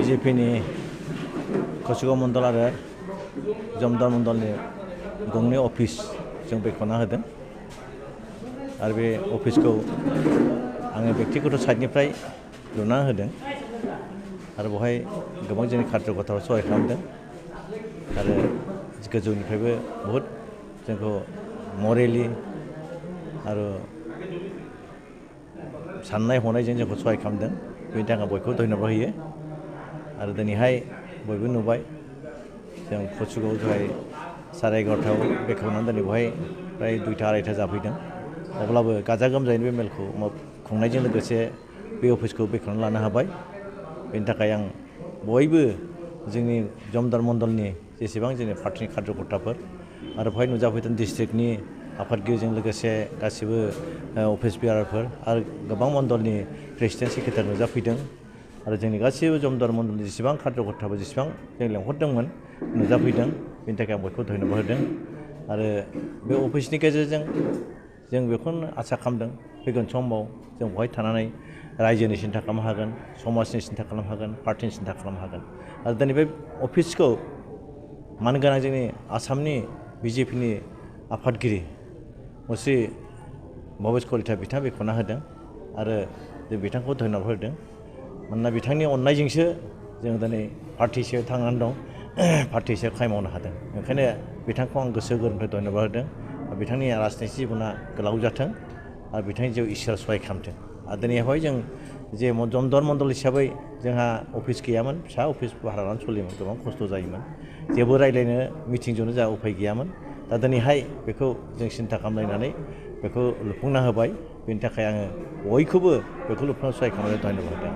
BJPनि कचुगाव मंडल आरो जमदार मंडलनि गंनै अफिस जों बेखेवना होदों आरो बे अफिसखौ आङो व्यक्तिगत साइडनिफ्राय लुना होदों आरो बेवहाय गोबां जोंनि कार्जकर्ताफोरा सहाय खालामदों आरो गोजौनिफ्रायबो बहुद जोंखौ मरेलि आरो साननाय हनायजों जोंखौ सहाय खालामदों बेनि थाखाय बयखौबो धन्यबाद होयो आरो दिनैहाय बयबो नुबाय जों कचुगाव दहाय 11:30 बेखेवनानै दिनै बेवहाय प्राय 2:00-2:30 जाफैदों अब्लाबो गाजा गोमजायै बे मेलखौ खुंनायजों लोगोसे बे अफिसखौ बेखेवना लानो हाबाय बेनि थाखाय आं बयबो जोंनि जमदार मण्डलनि जेसेबां जोंनि पार्टिनि कार्जकर्ताफोर आरो बेवहाय नुजाफैदों डिस्ट्रिक्टनि आफादगिरिजों लोगोसे गासिबो अफिस बियारफोर आरो गोबां मण्डलनि प्रेसिडेन्ट सेक्रेटारि नुजाफैदों आरो जोंनि गासिबो जमदार मण्डलनि जेसेबां कार्जकर्ताफोर जेसेबां जों लेंहरदोंमोन नुजाफैदों बेनि थाखाय आं बयखौबो धन्यबाद होदों आरो बे अफिसनि गेजेरजों जों बेखौनो आसा खालामदों फैगोन समाव जों बेवहाय थानानै रायजोनि सिन्था खालामनो हागोन समाजनि सिन्था खालामनो हागोन पार्टिनि सिन्था खालामनो हागोन आरो दिनै बे अफिसखौ मानगोनां जोंनि आसामनि BJPनि आफादगिरि मुस्रि भबेस कलिता बिथाङा बेखेवना होदों आरो जों बिथांखौ धन्यबाद होदों मानोना बिथांनि अननायजोंसो जों दिनै पार्टि हिसाबै थांनानै दं पार्टि हिसाबै खामानि मावनो हादों ओंखायनो बिथांखौ आं गोसो गोरबोनिफ्राय धन्यबाद होदों बिथांनि राजनिति जिबना गोलाव जाथों आरो बिथांनि जिउ इसोरा सहाय खालामथों आरो दिनैहाय जों जे जमदार मण्डल हिसाबै जोंहा अफिस गैयामोन फिसा अफिस भारा लानानै सोलियोमोन गोबां खस्थ' जायोमोन जेबो रायज्लायनो मिटिंजोंनो जोंहा उफाय गैयामोन दा दिनैहाय बेखौ जों सिन्था खालामलायनानै बेखौ लुफुंना होबाय बेनि थाखाय आङो बयखौबो बेखौ लुफुंनायाव सहाय खालामनानै धन्यबाद होदों